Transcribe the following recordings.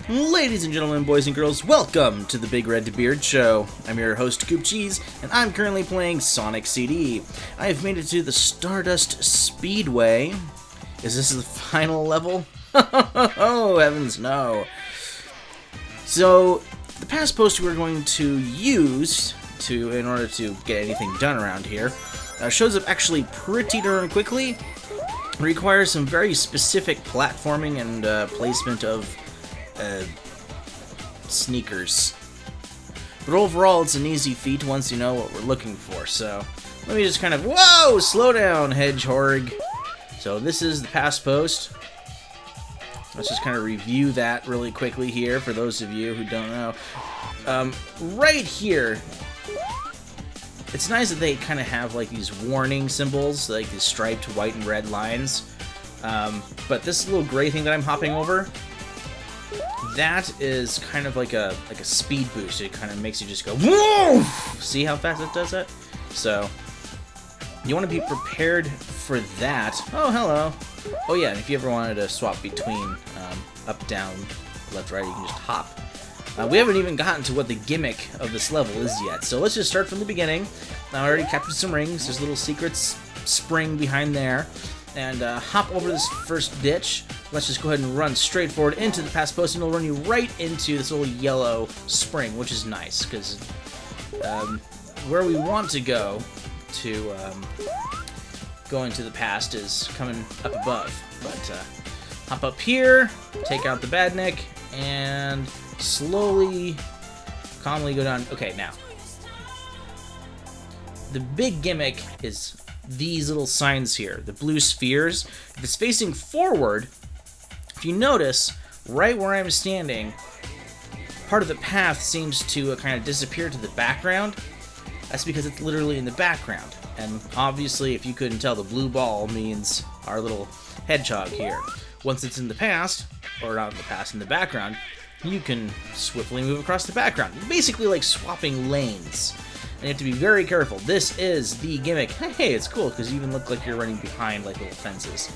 Ladies and gentlemen, boys and girls, welcome to the Big Red Beard Show. I'm your host, CoopClaysSonic, and I'm currently playing Sonic CD. I have made it to the Stardust Speedway. Is this the final level? Oh, heavens no. So, the past post we're going to use in order to get anything done around here shows up actually pretty darn quickly. It requires some very specific platforming and placement of sneakers. But overall, it's an easy feat once you know what we're looking for. So, let me just kind of, whoa, slow down, Hedgehog. So this is the past post. Let's just kind of review that really quickly here for those of you who don't know. Right here, it's nice that they kind of have like these warning symbols, like these striped white and red lines. But this little gray thing that I'm hopping over, that is kind of like a speed boost. It kind of makes you just go, whoa! See how fast it does that? So, you want to be prepared for that. Oh, hello. Oh yeah, and if you ever wanted to swap between up, down, left, right, you can just hop. We haven't even gotten to what the gimmick of this level is yet, so let's just start from the beginning. Now, I already captured some rings. There's a little secret spring behind there. And hop over this first ditch. Let's just go ahead and run straight forward into the past post, and it'll run you right into this little yellow spring, which is nice, because where we want to go to go into the past is coming up above. But hop up here, take out the badnik, and slowly, calmly go down. Okay, now, the big gimmick is these little signs here, the blue spheres. If it's facing forward, if you notice, right where I'm standing, part of the path seems to kind of disappear to the background. That's because it's literally in the background. And obviously, if you couldn't tell, the blue ball means our little hedgehog here. Once it's in the past, or not in the past, in the background, you can swiftly move across the background. Basically like swapping lanes. And you have to be very careful. This is the gimmick. Hey, it's cool, because you even look like you're running behind like little fences.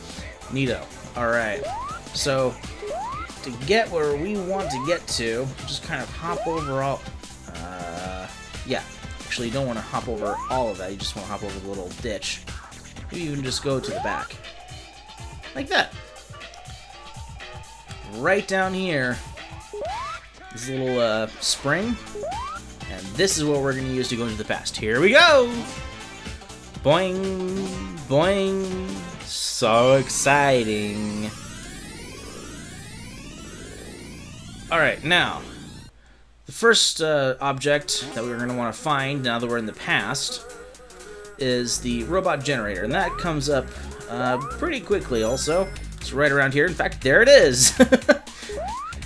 Neato. Alright. So, to get where we want to get to, just kind of hop over all... yeah. Actually, you don't want to hop over all of that. You just want to hop over the little ditch. Maybe even just go to the back. Like that. Right down here, this little spring. And this is what we're going to use to go into the past. Here we go! Boing! Boing! So exciting! Alright, now, the first object that we're going to want to find, now that we're in the past, is the robot generator. And that comes up pretty quickly also. It's right around here. In fact, there it is!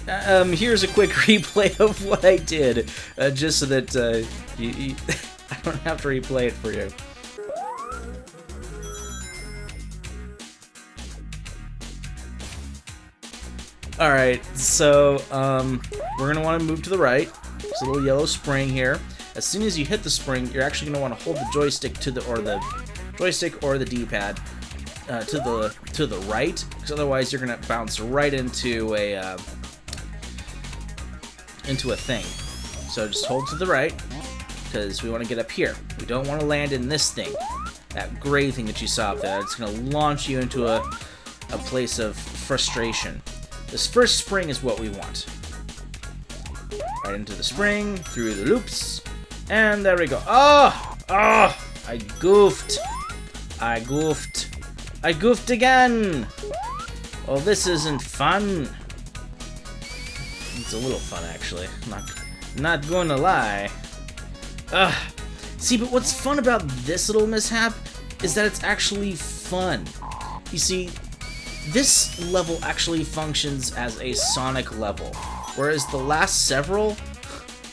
Here's a quick replay of what I did, just so that I don't have to replay it for you. Alright, so we're going to want to move to the right. There's a little yellow spring here. As soon as you hit the spring, you're actually going to want to hold the joystick or the D-pad to the right, because otherwise you're going to bounce right into a thing. So just hold to the right, because we want to get up here. We don't want to land in this thing, that gray thing that you saw up there. It's going to launch you into a place of frustration. This first spring is what we want. Right into the spring, through the loops, and there we go. Oh! Oh! I goofed. I goofed. I goofed again! Oh, this isn't fun. It's a little fun, actually. Not going to lie. Ugh. See, but what's fun about this little mishap is that it's actually fun. You see, this level actually functions as a Sonic level, whereas the last several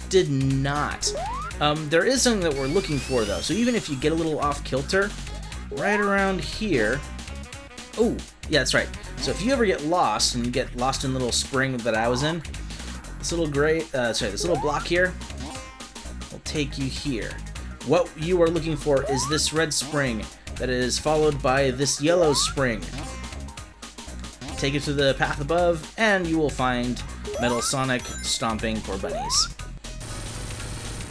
did not. There is something that we're looking for, though. So even if you get a little off kilter, right around here... Oh, yeah, that's right. So if you ever get lost, and you get lost in the little spring that I was in, this little this little block here will take you here. What you are looking for is this red spring that is followed by this yellow spring. Take it to the path above, and you will find Metal Sonic stomping for bunnies.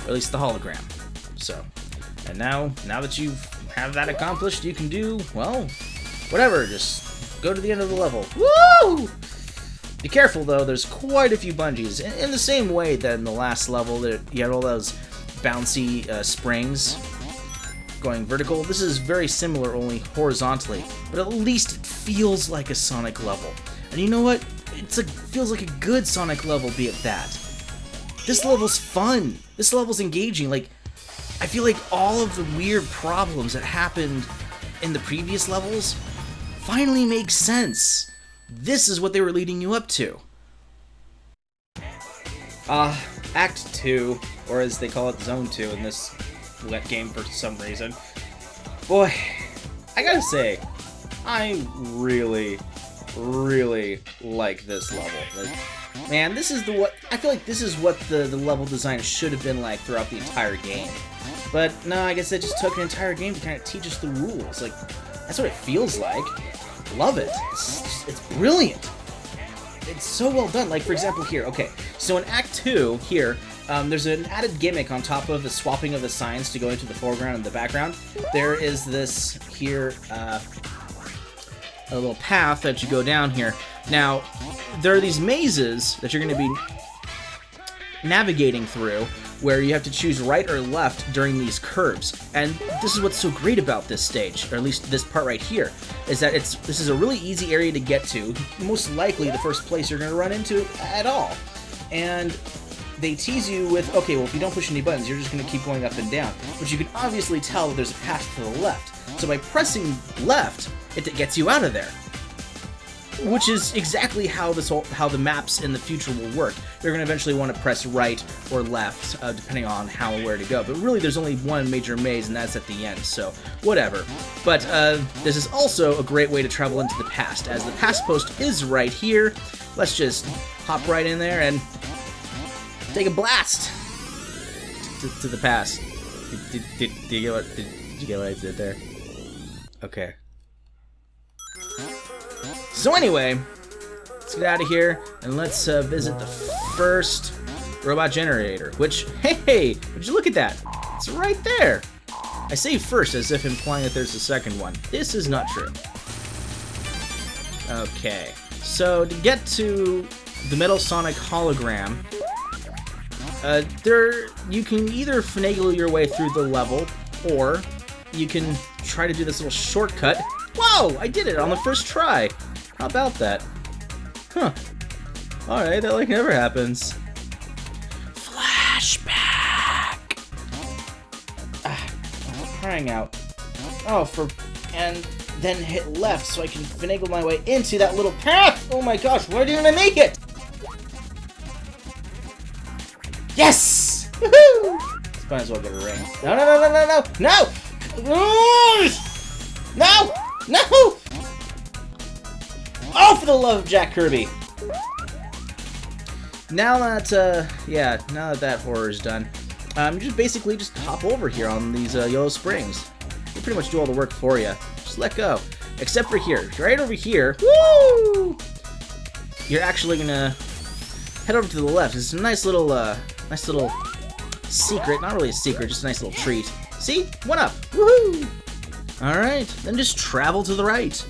Or at least the hologram. So, and now that you have that accomplished, you can do, well, whatever, just go to the end of the level. Woo! Be careful though, there's quite a few bungees. In the same way that in the last level that you had all those bouncy springs going vertical, this is very similar, only horizontally, but at least it feels like a Sonic level. And you know what? Feels like a good Sonic level, be it that. This level's fun. This level's engaging. Like, I feel like all of the weird problems that happened in the previous levels finally make sense. This is what they were leading you up to. Act 2, or as they call it, Zone 2 in this game for some reason. Boy, I gotta say, I really like this level. Like, man, this is I feel like this is what the level design should have been like throughout the entire game. But no, I guess it just took an entire game to kind of teach us the rules. Like, that's what it feels like. Love it. It's brilliant. It's so well done. Like, for example, here, okay, so in Act 2, here, there's an added gimmick on top of the swapping of the signs to go into the foreground and the background. There is this, here, a little path that you go down here. Now, there are these mazes that you're going to be navigating through where you have to choose right or left during these curves. And this is what's so great about this stage, or at least this part right here, is that this is a really easy area to get to, most likely the first place you're going to run into at all. And they tease you with, okay, well, if you don't push any buttons, you're just going to keep going up and down. But you can obviously tell that there's a path to the left. So by pressing left, it gets you out of there. Which is exactly how how the maps in the future will work. You're going to eventually want to press right or left, depending on how and where to go. But really, there's only one major maze, and that's at the end, so whatever. But this is also a great way to travel into the past, as the past post is right here. Let's just hop right in there and take a blast to the past. Did you get what I did there? Okay. So anyway, let's get out of here and let's visit the first robot generator, which, hey, would you look at that? It's right there. I say first as if implying that there's a second one. This is not true. Okay, so to get to the Metal Sonic Hologram, you can either finagle your way through the level, or you can try to do this little shortcut. Whoa, I did it on the first try. How about that? Huh. Alright, that like never happens. Flashback! I'm crying out. Oh, and then hit left so I can finagle my way into that little path! Oh my gosh, why didn't I make it? Yes! Woohoo! Might as well get a ring. No, no, no, no, no, no! No! No! No! Oh, for the love of Jack Kirby! Now that, now that horror is done, just hop over here on these yellow springs. They pretty much do all the work for you. Just let go. Except for here. Right over here, woo! You're actually gonna head over to the left. It's a nice little secret. Not really a secret, just a nice little treat. See? One up. Woohoo! Alright, then just travel to the right.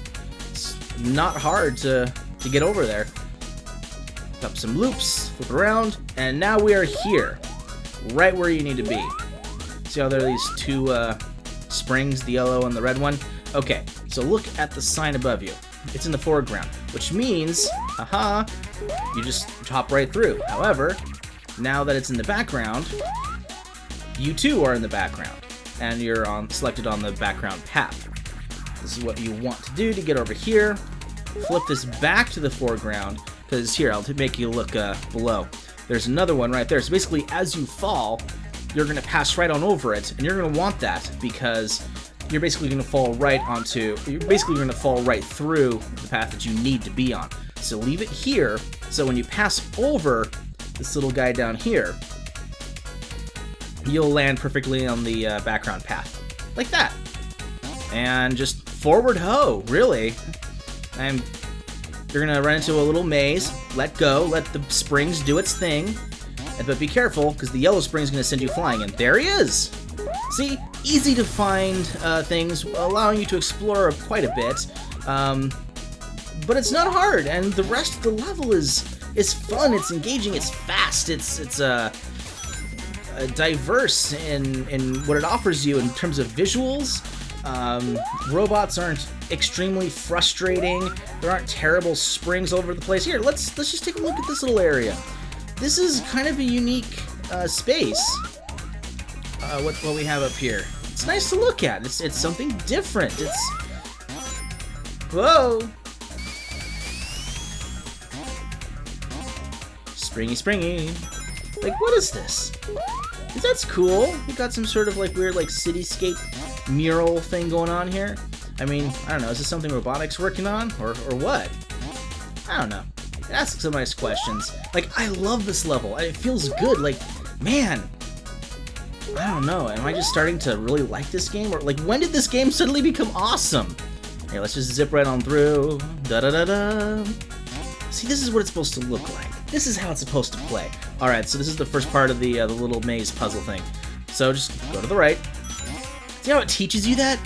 It's not hard to get over there. Up some loops, flip around, and now we are here. Right where you need to be. See how there are these two springs, the yellow and the red one? Okay, so look at the sign above you. It's in the foreground, which means, you just hop right through. However, now that it's in the background, you too are in the background, and you're selected on the background path. This is what you want to do to get over here. Flip this back to the foreground, because here, I'll make you look below. There's another one right there. So basically, as you fall, you're going to pass right on over it, and you're going to want that because you're basically going to fall right through the path that you need to be on. So leave it here, so when you pass over this little guy down here, you'll land perfectly on the background path. Like that. And just forward ho, really. you're gonna run into a little maze. Let go, let the springs do its thing. But be careful, because the yellow spring is gonna send you flying, and there he is! See, easy to find things, allowing you to explore quite a bit. But it's not hard, and the rest of the level is fun, it's engaging, it's fast, it's diverse in what it offers you in terms of visuals. Robots aren't extremely frustrating. There aren't terrible springs all over the place. Here, let's just take a look at this little area. This is kind of a unique space. What we have up here. It's nice to look at. It's something different. It's whoa. Springy, springy. Like, what is this? That's cool. We got some sort of like weird like cityscape mural thing going on here. I mean, I don't know. Is this something robotics working on, or what? I don't know. Ask some nice questions. Like, I love this level. It feels good. Like, man. I don't know. Am I just starting to really like this game, or like when did this game suddenly become awesome? Here, let's just zip right on through. Da da da da. See, this is what it's supposed to look like. This is how it's supposed to play. Alright, so this is the first part of the little maze puzzle thing. So just go to the right. See how it teaches you that?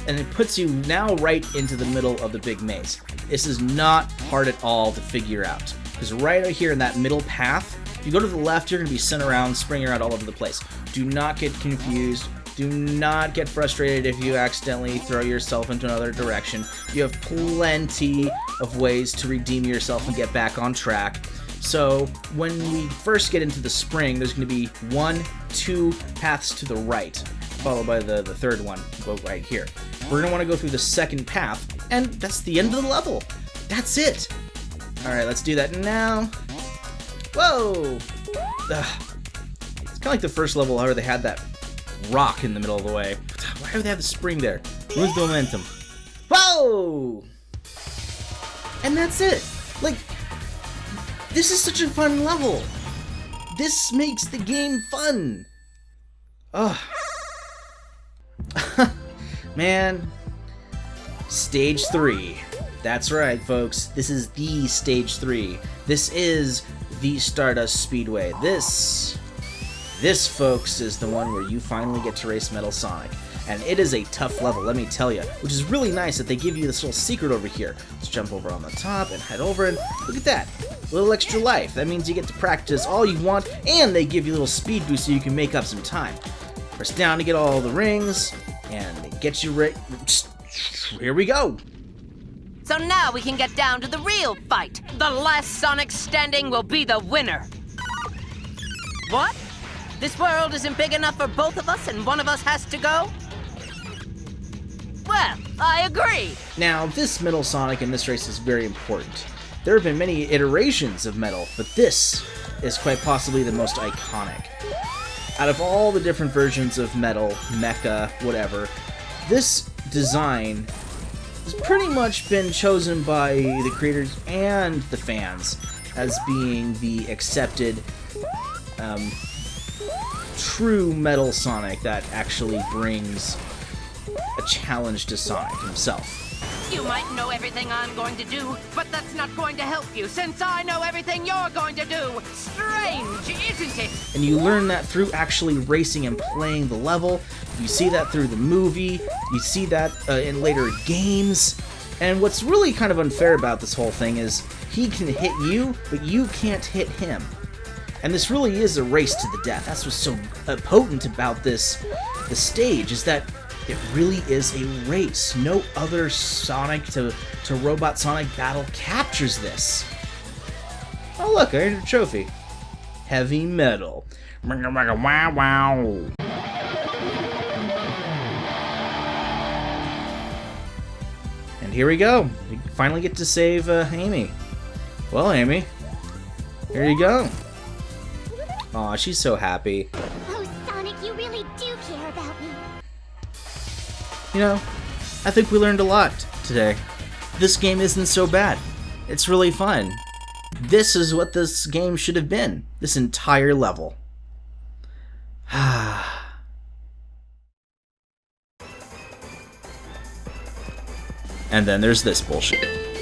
And it puts you now right into the middle of the big maze. This is not hard at all to figure out. Because right out here in that middle path, if you go to the left, you're going to be sent around, springing around all over the place. Do not get confused. Do not get frustrated if you accidentally throw yourself into another direction. You have plenty of ways to redeem yourself and get back on track. So when we first get into the spring, there's going to be 1, 2 paths to the right, followed by the third one, go right here. We're going to want to go through the second path, and that's the end of the level. That's it. Alright, let's do that now. Whoa! Ugh. It's kind of like the first level where they had that rock in the middle of the way. Why would they have the spring there? Ruins the momentum. Whoa! And that's it. Like, this is such a fun level. This makes the game fun. Ugh. Man. Stage 3. That's right, folks. This is the Stage 3. This is the Stardust Speedway. This, folks, is the one where you finally get to race Metal Sonic. And it is a tough level, let me tell you. Which is really nice that they give you this little secret over here. Let's jump over on the top and head over and look at that. A little extra life. That means you get to practice all you want, and they give you a little speed boost so you can make up some time. Press down to get all the rings, and they get you ready. Here we go. So now we can get down to the real fight. The last Sonic standing will be the winner. What? This world isn't big enough for both of us and one of us has to go? Well, I agree. Now, this Metal Sonic in this race is very important. There have been many iterations of Metal, but this is quite possibly the most iconic. Out of all the different versions of Metal, Mecha, whatever, this design has pretty much been chosen by the creators and the fans as being the accepted true Metal Sonic that actually brings a challenge to Sonic himself. You might know everything I'm going to do, but that's not going to help you since I know everything you're going to do. Strange, isn't it? And you learn that through actually racing and playing the level. You see that through the movie. You see that in later games. And what's really kind of unfair about this whole thing is he can hit you, but you can't hit him. And this really is a race to the death. That's what's so potent about the stage, is that it really is a race. No other Sonic to Robot Sonic battle captures this. Oh look, I earned a trophy. Heavy metal. Wow. And here we go. We finally get to save Amy. Well, Amy, here you go. Aw, she's so happy. Oh, Sonic, you really do care about me. You know, I think we learned a lot today. This game isn't so bad. It's really fun. This is what this game should have been. This entire level. And then there's this bullshit.